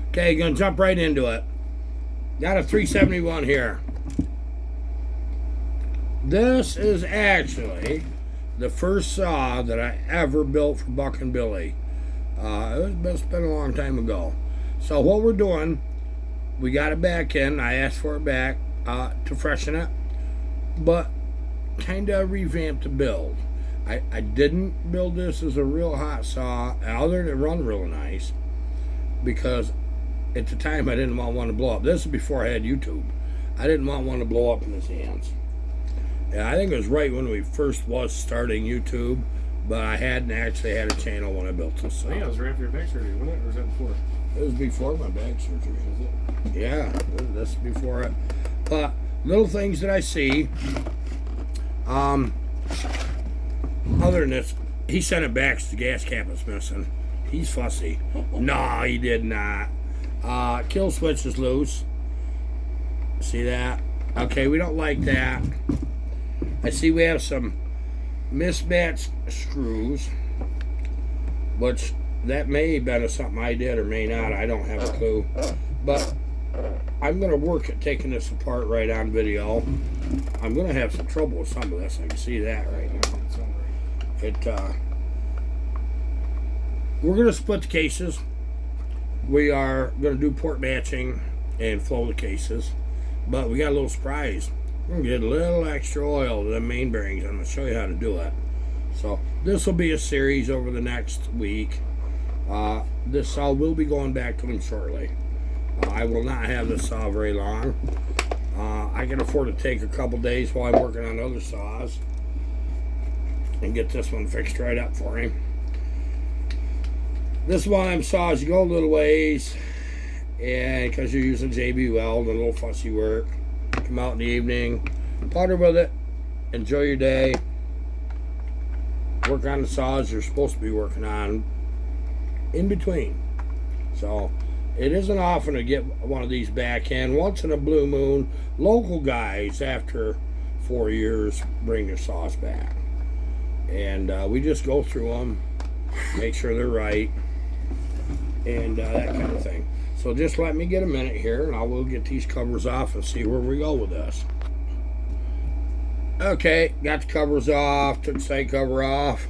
Okay, gonna jump right into it. Got a 371 here. This is actually the first saw that I ever built for Buckin Billy. It's been a long time ago. So what we're doing, we got it back in. I asked for it back to freshen it, but kind of revamped the build. I didn't build this as a real hot saw, other than it run real nice, because at the time I didn't want one to blow up. This is before I had YouTube. I didn't want one to blow up in his hands. And I think it was right when we first was starting YouTube, but I hadn't actually had a channel when I built this. I think it was right after your back surgery, wasn't it? Or was that before? It was before my back surgery. Was it? Yeah, this is before it. But little things that I see. Other than this, he sent it back because the gas cap is missing. He's fussy. No, he did not. Kill switch is loose. See that? Okay, we don't like that. I see we have some mismatched screws, which that may have been something I did or may not. I don't have a clue. But I'm going to work at taking this apart right on video. I'm going to have some trouble with some of this. I can see that right now. We're going to split the cases. We are going to do port matching and flow the cases. But we got a little surprise. We're going to get a little extra oil to the main bearings. I'm going to show you how to do it. So this will be a series over the next week. This saw will be going back to him shortly. I will not have this saw very long. I can afford to take a couple days while I'm working on other saws and get this one fixed right up for him. This one of them saws, you go a little ways, and because you're using JB weld and a little fussy work, come out in the evening, putter with it, enjoy your day, work on the saws you're supposed to be working on in between. So it isn't often to get one of these back in. Once in a blue moon, local guys after 4 years bring their saws back, and we just go through them, make sure they're right, and that kind of thing. So just let me get a minute here, and I will get these covers off and see where we go with this. Okay, got the covers off, took the side cover off.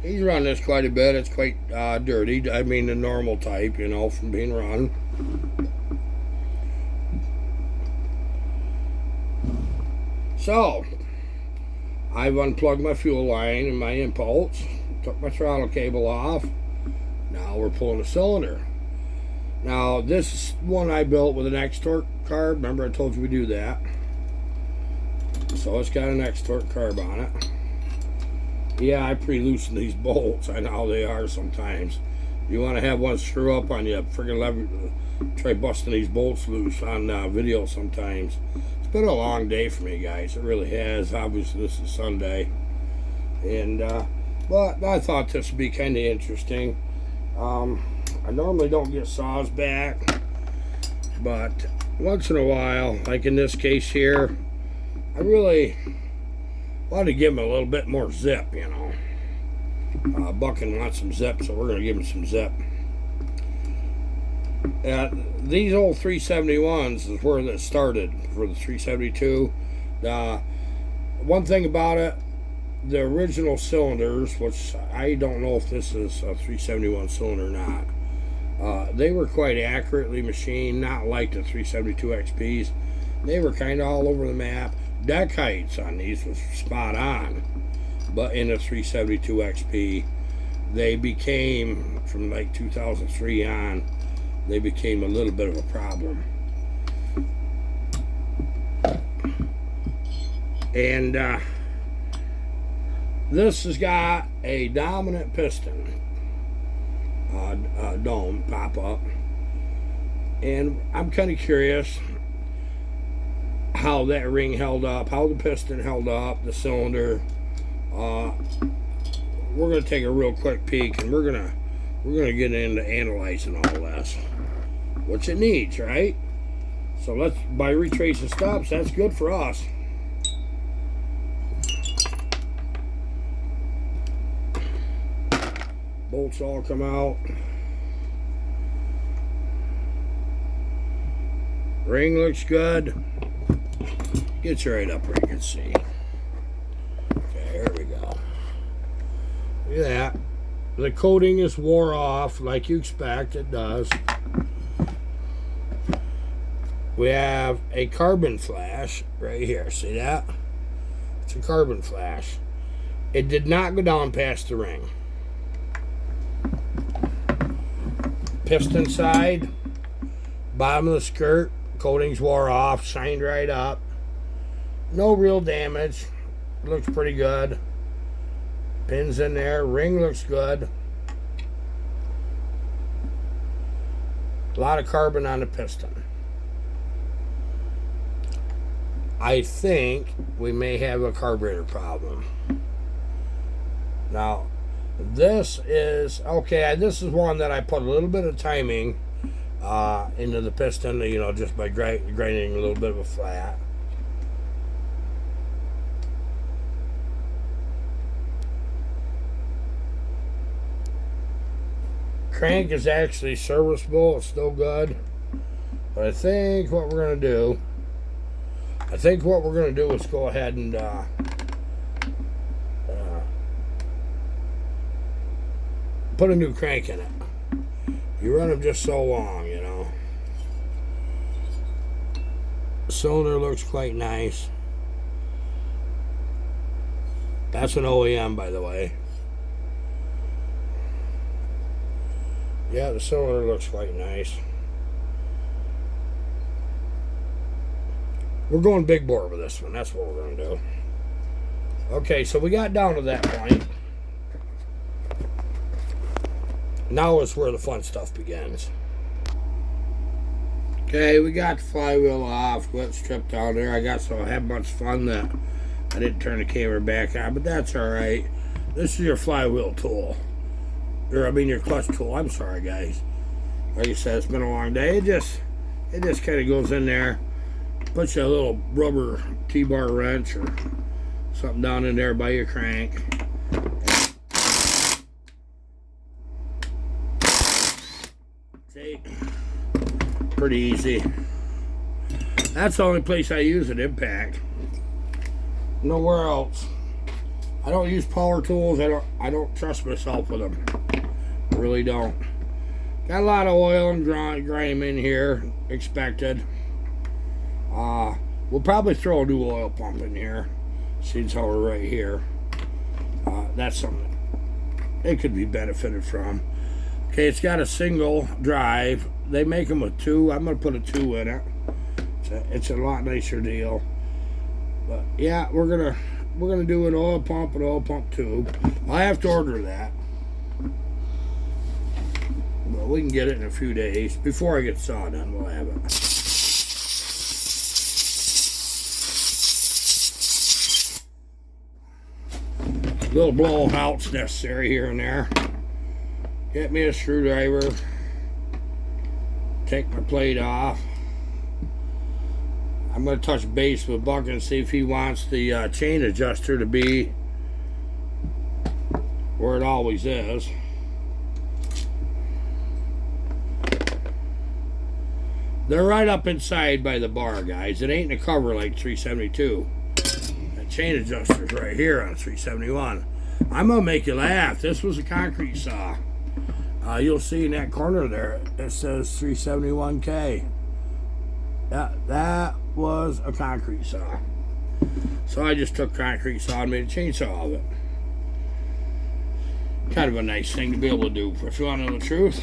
He's run this quite a bit. It's quite dirty. I mean the normal type, you know, from being run. So, I've unplugged my fuel line and my impulse, took my throttle cable off. Now we're pulling the cylinder. Now this one I built with an X-Torque carb. Remember I told you we do that. So it's got an X-Torque carb on it. Yeah, I pre-loosen these bolts. I know how they are sometimes. You want to have one screw up on you, friggin' try busting these bolts loose on video sometimes. It's been a long day for me, guys. It really has. Obviously, this is Sunday. And, but I thought this would be kind of interesting. I normally don't get saws back, but once in a while, like in this case here, I really want to give him a little bit more zip, you know. Buckin wants some zip, so we're going to give him some zip. These old 371s is where that started for the 372. One thing about it, the original cylinders, which I don't know if this is a 371 cylinder or not, they were quite accurately machined, not like the 372 XPs. They were kind of all over the map. Deck heights on these was spot on, but in the 372 XP, they became, from like 2003 on, they became a little bit of a problem. And this has got a dominant piston dome pop up, and I'm kind of curious how that ring held up, how the piston held up, the cylinder. We're gonna take a real quick peek, and we're gonna get into analyzing all this, which it needs, right? So let's, by retracing stops, that's good for us. Bolts all come out. Ring looks good. Gets right up where you can see. Okay, here we go. Look at that. The coating is wore off like you expect it does. We have a carbon flash right here. See that? It's a carbon flash. It did not go down past the ring. Piston side, bottom of the skirt, coatings wore off, shined right up. No real damage. Looks pretty good. Pins in there. Ring looks good. A lot of carbon on the piston. I think we may have a carburetor problem. Now, this is, okay, this is one that I put a little bit of timing into the piston, you know, just by grinding a little bit of a flat. Crank is actually serviceable. It's still good. But I think what we're going to do, is go ahead and put a new crank in it. You run them just so long, you know. Cylinder looks quite nice. That's an OEM, by the way. Yeah, the cylinder looks quite nice. We're going big bore with this one. That's what we're going to do. Okay, so we got down to that point. Now is where the fun stuff begins. Okay, we got the flywheel off. Wet strip down there. I had much fun that I didn't turn the camera back on, but that's alright. This is your flywheel tool. Your clutch tool. I'm sorry, guys. Like I said, it's been a long day. It just kind of goes in there, puts you a little rubber T-bar wrench or something down in there by your crank. See? Pretty easy. That's the only place I use an impact. Nowhere else. I don't use power tools. I don't trust myself with them. I really don't. Got a lot of oil and grime in here, expected. We'll probably throw a new oil pump in here, since how we're right here. That's something it could be benefited from. Okay, it's got a single drive. They make them with two. I'm gonna put a 2 in it. It's a lot nicer deal. But yeah, we're gonna do an oil pump tube. I have to order that. But we can get it in a few days. Before I get saw done, we'll have it. A little blowout's necessary here and there. Get me a screwdriver. Take my plate off. I'm going to touch base with Buckin and see if he wants the chain adjuster to be where it always is. They're right up inside by the bar, guys. It ain't in a cover like 372. That chain adjuster's right here on 371. I'm going to make you laugh. This was a concrete saw. You'll see in that corner there, it says 371K. That was a concrete saw. So I just took concrete saw and made a chainsaw of it. Kind of a nice thing to be able to do, if you want to know the truth.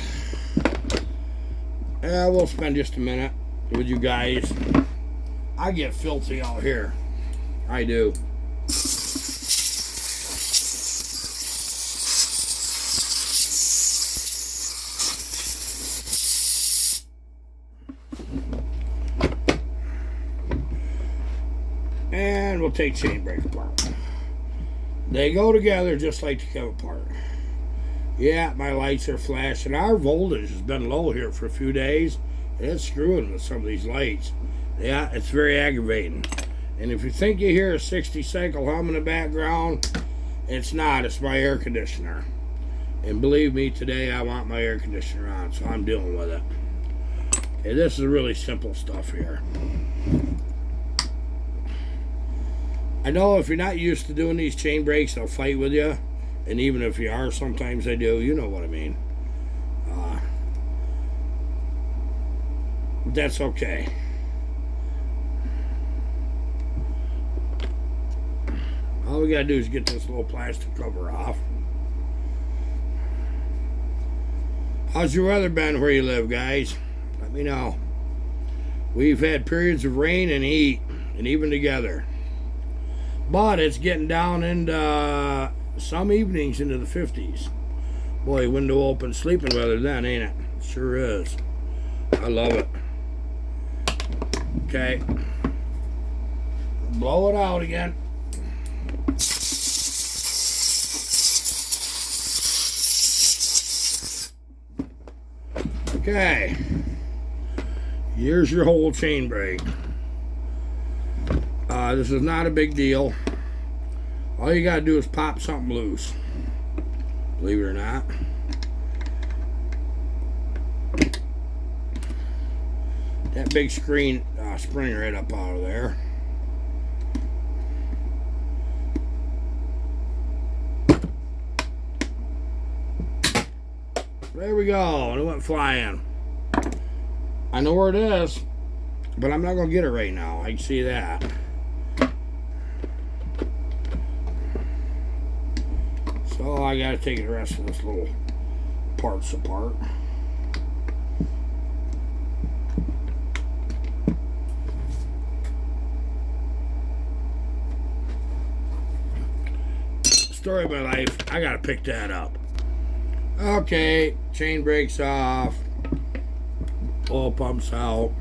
Yeah, we'll spend just a minute with you guys. I get filthy out here. I do. And we'll take chain brake apart. They go together just like they come apart. Yeah, my lights are flashing. Our voltage has been low here for a few days. And it's screwing with some of these lights. Yeah, it's very aggravating. And if you think you hear a 60 cycle hum in the background, it's not. It's my air conditioner. And believe me, today I want my air conditioner on, so I'm dealing with it. Okay, this is really simple stuff here. I know if you're not used to doing these chain breaks, they'll fight with you. And even if you are, sometimes they do. You know what I mean. But that's okay. All we gotta do is get this little plastic cover off. How's your weather been where you live, guys? Let me know. We've had periods of rain and heat, and even together. But it's getting down into some evenings into the 50s. Boy, window open sleeping weather then, ain't it? It sure is. I love it. Okay. Blow it out again. Okay. Here's your whole chain break. This is not a big deal. All you gotta do is pop something loose. Believe it or not. That big spring right up out of there. There we go, and it went flying. I know where it is, but I'm not gonna get it right now. I can see that. So I gotta take the rest of this little parts apart. Story of my life, I gotta pick that up. Okay, chain breaks off, oil pumps out.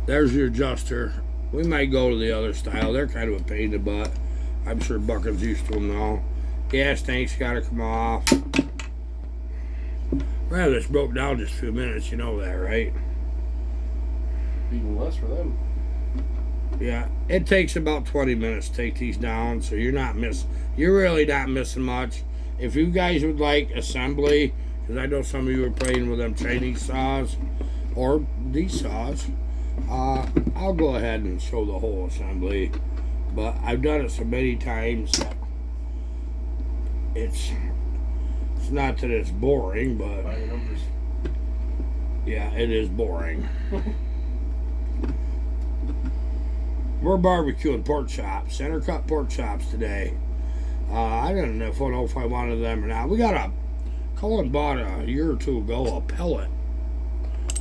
There's your adjuster. We might go to the other style. They're kind of a pain in the butt. I'm sure Buckin's used to them now. Gas tank's gotta come off. Well, this broke down just a few minutes, you know that, right? Even less for them. Yeah, it takes about 20 minutes to take these down, so you're really not missing much. If you guys would like assembly, because I know some of you are playing with them Chinese saws or these saws, I'll go ahead and show the whole assembly. But I've done it so many times that it's not that it's boring, but yeah, it is boring. We're barbecuing pork chops, center cut pork chops today. I don't know if I wanted them or not. We got Colin bought a year or two ago a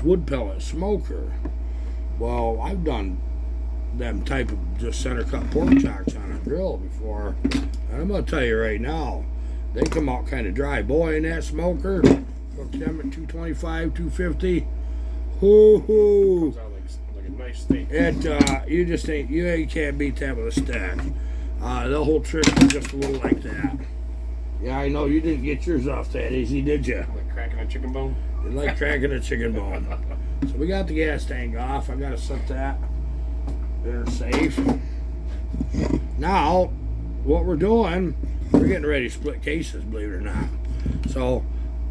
wood pellet smoker. Well, I've done them type of just center cut pork chops on a grill before. And I'm gonna tell you right now, they come out kind of dry. Boy, in that smoker, cook them at 225, 250. Hoo-hoo. Comes out like a nice steak. You can't beat that with a stack. The whole trick is just a little like that. Yeah, I know you didn't get yours off that easy, did you? Like cracking a chicken bone? You like cracking a chicken bone. So we got the gas tank off. I gotta set that there safe. Now, what we're doing, we're getting ready to split cases, believe it or not. So,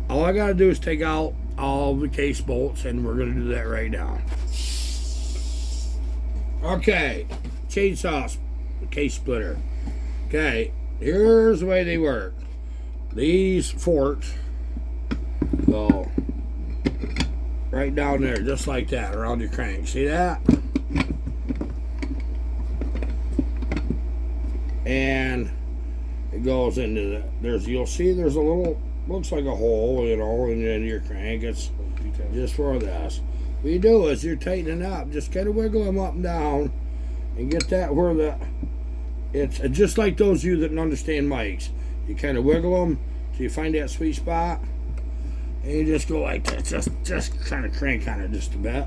all I gotta do is take out all the case bolts, and we're gonna do that right now. Okay, chainsaw case splitter. Okay, here's the way they work. These forks go right down there, just like that, around your crank. See that? And it goes into you'll see there's a little, looks like a hole, in your crank. It's just for this. What you do is you're tightening up, just kind of wiggle them up and down, and get that where it's just like those of you that understand mics. You kind of wiggle them till you find that sweet spot, and you just go like that. Just kind of crank on it just a bit.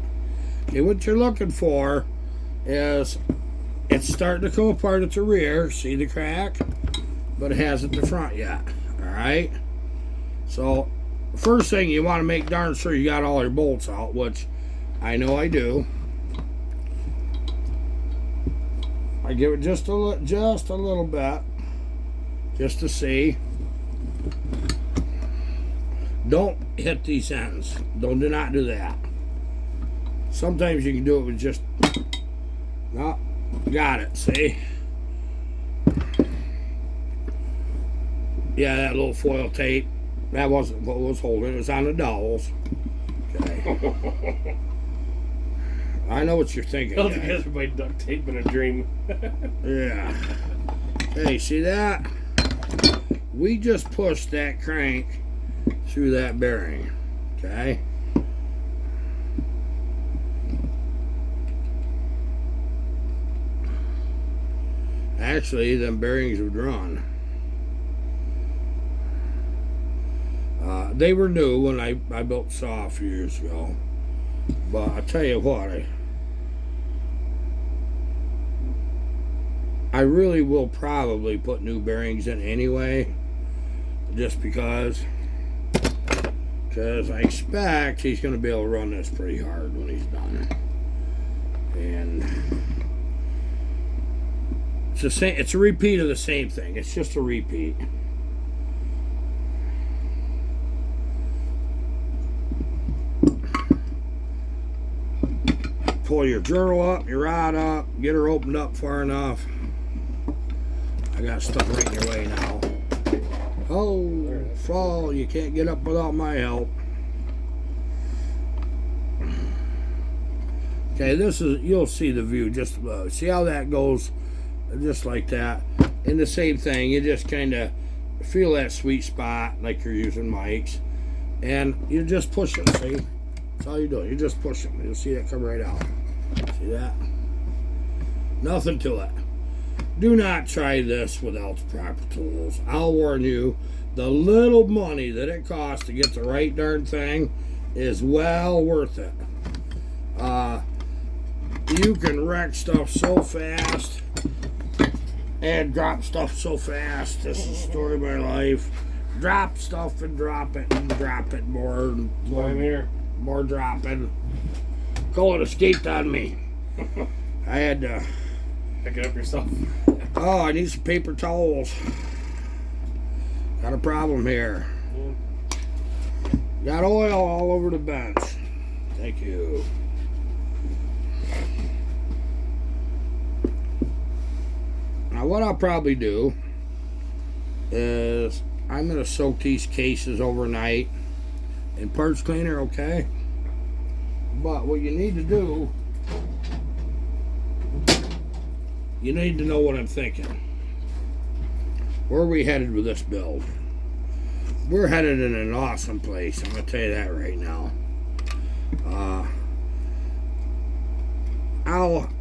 Okay, what you're looking for is it's starting to come apart at the rear. See the crack? But it hasn't the front yet. Alright? So, first thing you want to make darn sure you got all your bolts out, which I know I do. I give it just a little bit, just to see. Don't hit these ends. Do not do that. Sometimes you can do it with just, no, got it, see? Yeah, that little foil tape, that wasn't what was holding it. It was on the dowels. Okay. I know what you're thinking. I don't think everybody duct tape in a dream. Yeah. Hey, see that? We just pushed that crank through that bearing. Okay? Actually, them bearings would run. They were new when I built saw a few years ago. But I tell you what, I really will probably put new bearings in anyway, just because I expect he's going to be able to run this pretty hard when he's done. And it's the same. It's a repeat of the same thing. It's just a repeat. Pull your drill up, your rod up, get her opened up far enough. I got stuff right in your way now. Oh, fall, you can't get up without my help. Okay, this is, you'll see the view just above. See how that goes just like that. And the same thing, you just kind of feel that sweet spot like you're using mics. And you just push it, see? That's all you do. You just push them. You'll see that come right out. See that? Nothing to it. Do not try this without the proper tools. I'll warn you, the little money that it costs to get the right darn thing is well worth it. You can wreck stuff so fast and drop stuff so fast. This is the story of my life. Drop stuff and drop it more and more dropping. Call it escaped on me. I had to pick it up yourself. Oh, I need some paper towels. Got a problem here. Got oil all over the bench. Thank you. Now what I'll probably do is I'm going to soak these cases overnight in parts cleaner, okay? But what you need to do, you need to know what I'm thinking. Where are we headed with this build? We're headed in an awesome place. I'm going to tell you that right now.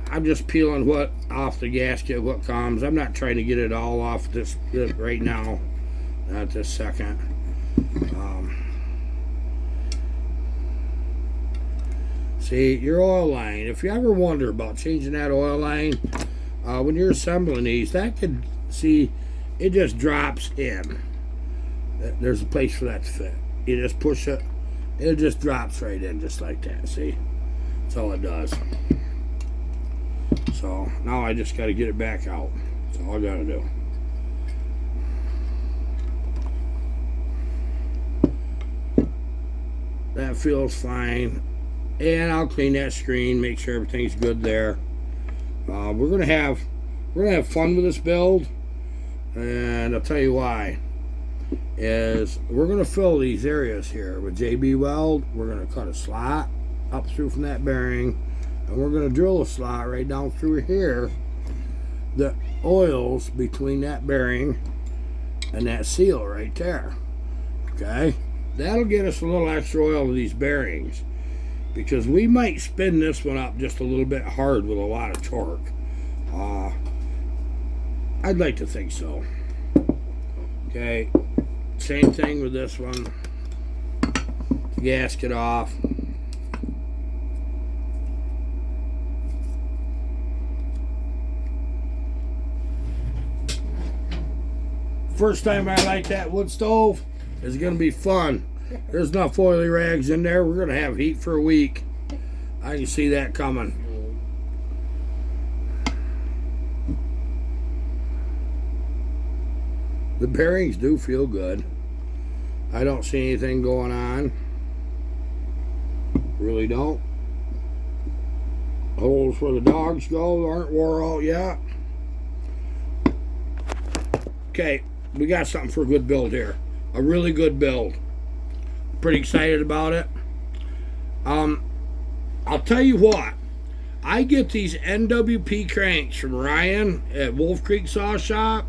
I'm just peeling what off the gasket, what comes. I'm not trying to get it all off this right now. Not this second. See, your oil line. If you ever wonder about changing that oil line, when you're assembling these, that could, see, it just drops in. There's a place for that to fit. You just push it, it just drops right in just like that, see? That's all it does. So, now I just got to get it back out. That's all I got to do. That feels fine. And I'll clean that screen, make sure everything's good there. We're gonna have fun with this build, and I'll tell you why. Is we're gonna fill these areas here with JB weld. We're gonna cut a slot up through from that bearing, and we're gonna drill a slot right down through here. The oils between that bearing and that seal right there. Okay, that'll get us a little extra oil to these bearings, because we might spin this one up just a little bit hard with a lot of torque. I'd like to think so. Okay, same thing with this one. Gasket off. First time I light that wood stove is going to be fun. There's enough oily rags in there. We're going to have heat for a week. I can see that coming. The bearings do feel good. I don't see anything going on. Really don't. Holes where the dogs go aren't wore out yet. Okay, we got something for a good build here. A really good build. Pretty excited about it. I'll tell you what. I get these NWP cranks from Ryan at Wolf Creek Saw Shop.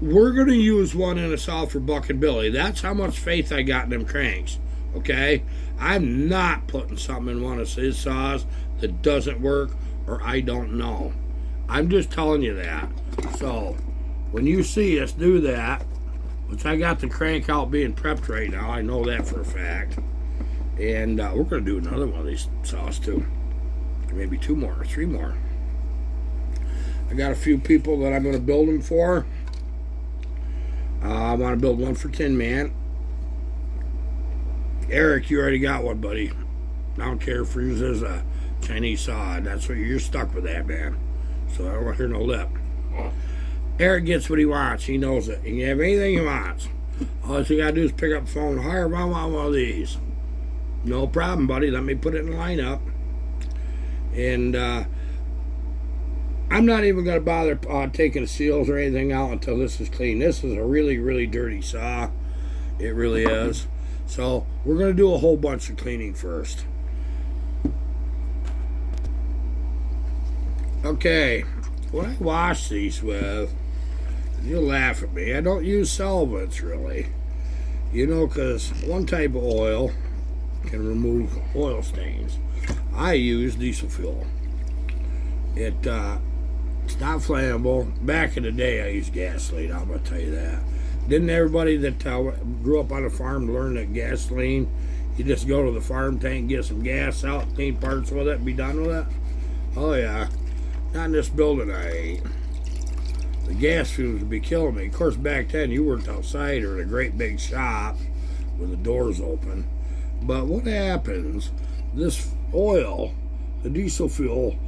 We're going to use one in a saw for Buckin Billy. That's how much faith I got in them cranks. Okay? I'm not putting something in one of his saws that doesn't work or I don't know. I'm just telling you that. So, when you see us do that, which I got the crank out being prepped right now, I know that for a fact. And we're going to do another one of these saws too. Maybe 2 more or 3 more. I got a few people that I'm going to build them for. I want to build one for Tin Man. Eric, you already got one, buddy. I don't care if yours is a Chinese saw. That's what you're stuck with that, man. So I don't want to hear no lip. Eric gets what he wants. He knows it. He can have anything he wants. All you got to do is pick up the phone. Hi, I want one of these. No problem, buddy. Let me put it in the lineup. And I'm not even going to bother taking the seals or anything out until this is clean. This is a really, really dirty saw. It really is. So we're going to do a whole bunch of cleaning first. Okay, what I wash these with, you'll laugh at me, I don't use solvents really. You know, because one type of oil can remove oil stains. I use diesel fuel. It's not flammable. Back in the day, I used gasoline. I'm going to tell you that. Didn't everybody that grew up on a farm learn that gasoline, you just go to the farm tank, get some gas out, clean parts with it, and be done with it? Oh, yeah. Not in this building I ain't. The gas fumes would be killing me. Of course, back then, you worked outside or in a great big shop with the doors open. But what happens, this oil, the diesel fuel,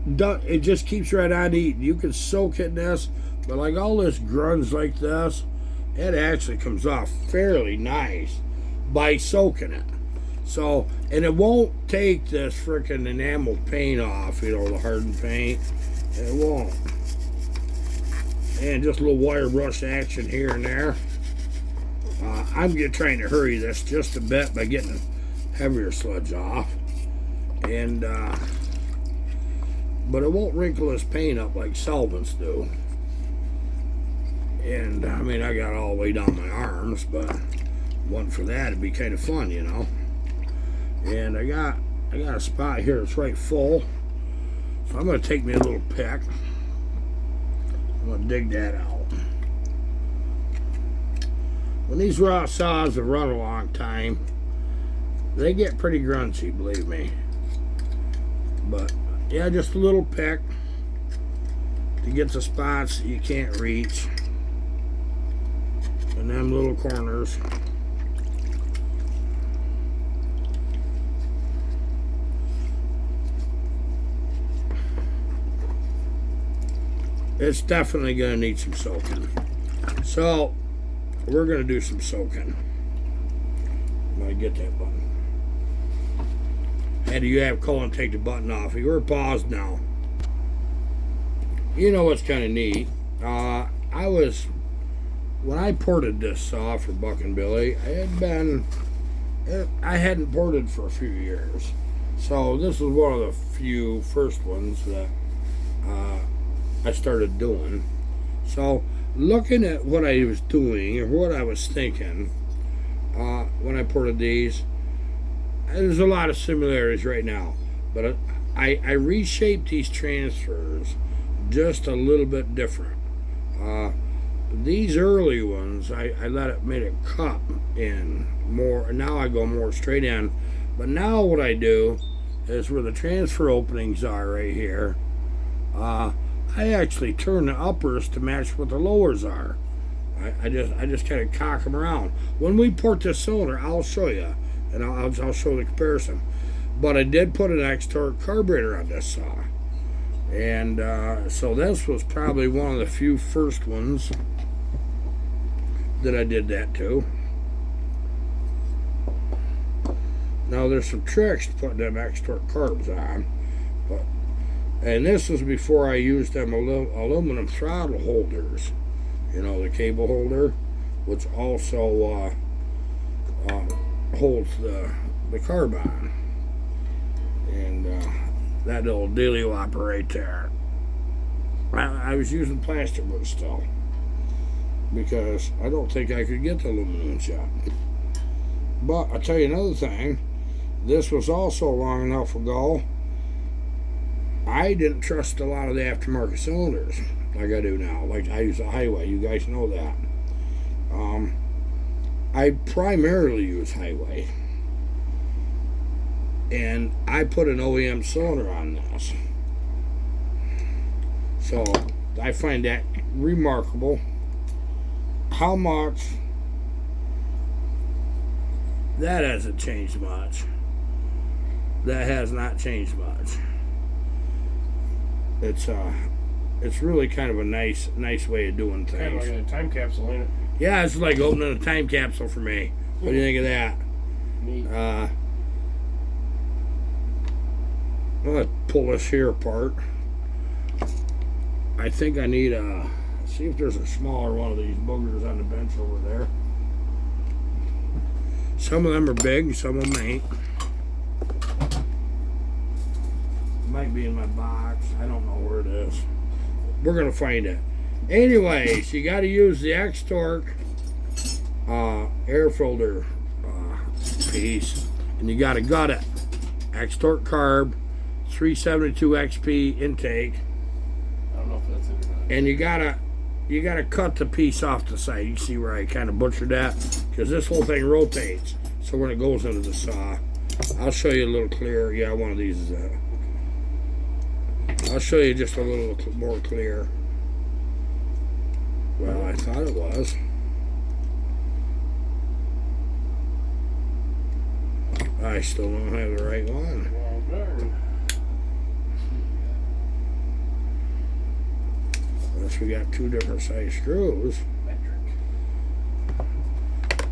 it just keeps right on eating. You can soak it in this, but like all this grunge like this, it actually comes off fairly nice by soaking it. So, and it won't take this frickin' enamel paint off, you know, the hardened paint. It won't. And just a little wire brush action here and there. I'm trying to hurry this just a bit by getting the heavier sludge off. And, but it won't wrinkle this paint up like solvents do. And, I mean, I got all the way down my arms, but one for that, it'd be kind of fun, you know. And I got a spot here that's right full. So I'm going to take me a little pick. I'm going to dig that out. When these raw saws have run a long time, they get pretty grungy, believe me. But, yeah, just a little pick to get the spots that you can't reach. And them little corners. It's definitely going to need some soaking. So, we're going to do some soaking. I'm going to get that button. And you have Colin take the button off. We're paused now. You know what's kind of neat? When I ported this saw for Buckin Billy, I hadn't ported for a few years. So this was one of the few first ones that I started doing. So looking at what I was doing or what I was thinking when I ported these, there's a lot of similarities right now. But I reshaped these transfers just a little bit different. These early ones, I made it cup in more. Now I go more straight in. But now what I do is where the transfer openings are right here, I actually turn the uppers to match what the lowers are. I just kind of cock them around. When we port this cylinder, I'll show you, and I'll show the comparison. But I did put an X-Torque carburetor on this saw. And so this was probably one of the few first ones that I did that to. Now there's some tricks to putting them X-Torque carbs on, and this was before I used them aluminum throttle holders. You know, the cable holder, which also holds the carb on, and that little dealey-wop right there. I was using plastic ones still, because I don't think I could get the aluminum yet. But I'll tell you another thing, this was also long enough ago, I didn't trust a lot of the aftermarket cylinders like I do now. Like I use a Highway, you guys know that. I primarily use Highway, and I put an OEM cylinder on this. So I find that remarkable how much that hasn't changed much. That has not changed much. It's really kind of a nice way of doing things. Kind of like a time capsule, ain't it? Yeah, it's like opening a time capsule for me. What do you think of that? Neat. I'm gonna pull this here apart. I think I need see if there's a smaller one of these boogers on the bench over there. Some of them are big, some of them ain't. Might be in my box. I don't know where it is. We're gonna find it. Anyways, you got to use the X-Torque air filter piece, and you got to gut it. X-Torque carb, 372 XP intake. I don't know if that's it or not. And you gotta cut the piece off the side. You see where I kind of butchered that? Because this whole thing rotates. So when it goes into the saw, I'll show you a little clearer. Yeah, one of these is I'll show you just a little more clear. Well, I thought it was. I still don't have the right one. Well, darn. Unless we got two different size screws. Metric.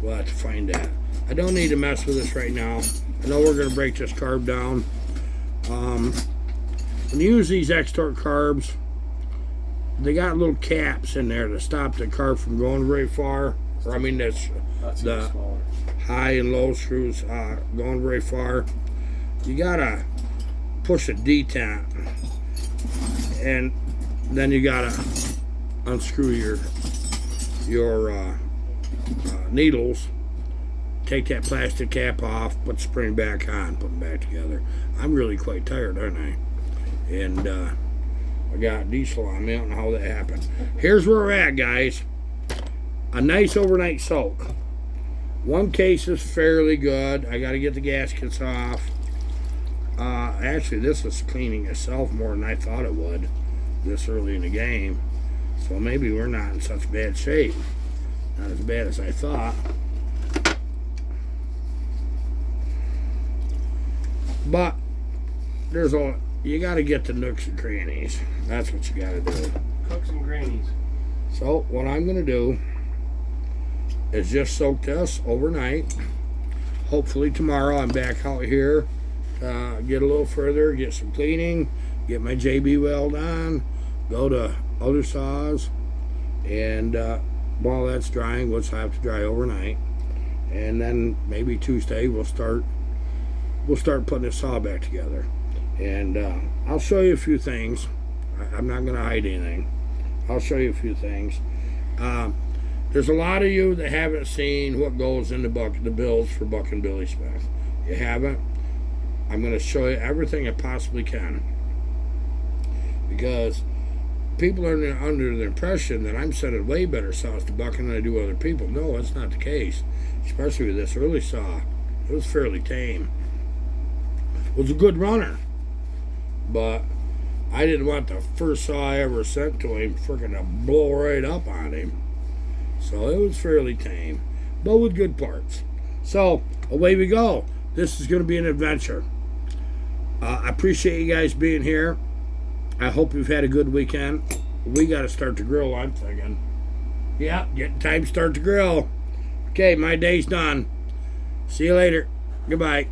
We'll have to find that. I don't need to mess with this right now. I know we're going to break this carb down. When you use these X-Torque carbs, they got little caps in there to stop the carb from going very far. Or I mean, that's the smaller. high and low screws going very far. You gotta push a detent, and then you gotta unscrew your needles. Take that plastic cap off, put the spring back on, put them back together. I'm really quite tired, aren't I? And I got diesel on me. I don't know how that happened. Here's where we're at, guys. A nice overnight soak. One case is fairly good. I got to get the gaskets off. Actually, this is cleaning itself more than I thought it would this early in the game. So maybe we're not in such bad shape. Not as bad as I thought. But there's you got to get the nooks and crannies. That's what you got to do. Cooks and grannies. So what I'm going to do is just soak this overnight. Hopefully tomorrow I'm back out here, get a little further, get some cleaning, get my JB weld on, go to other saws, and while that's drying, we'll have to dry overnight. And then maybe Tuesday we'll start putting this saw back together. And I'll show you a few things. I'm not going to hide anything. I'll show you a few things. There's a lot of you that haven't seen what goes in the builds for Buckin Billy Smith. You haven't? I'm going to show you everything I possibly can. Because people are under the impression that I'm sending way better saws to Buckin than I do other people. No, that's not the case. Especially with this early saw. It was fairly tame. It was a good runner. But I didn't want the first saw I ever sent to him freaking to blow right up on him. So it was fairly tame, but with good parts. So away we go. This is going to be an adventure. I appreciate you guys being here. I hope you've had a good weekend. We got to start the grill, I'm thinking. Yeah, getting time to start the grill. Okay, my day's done. See you later. Goodbye.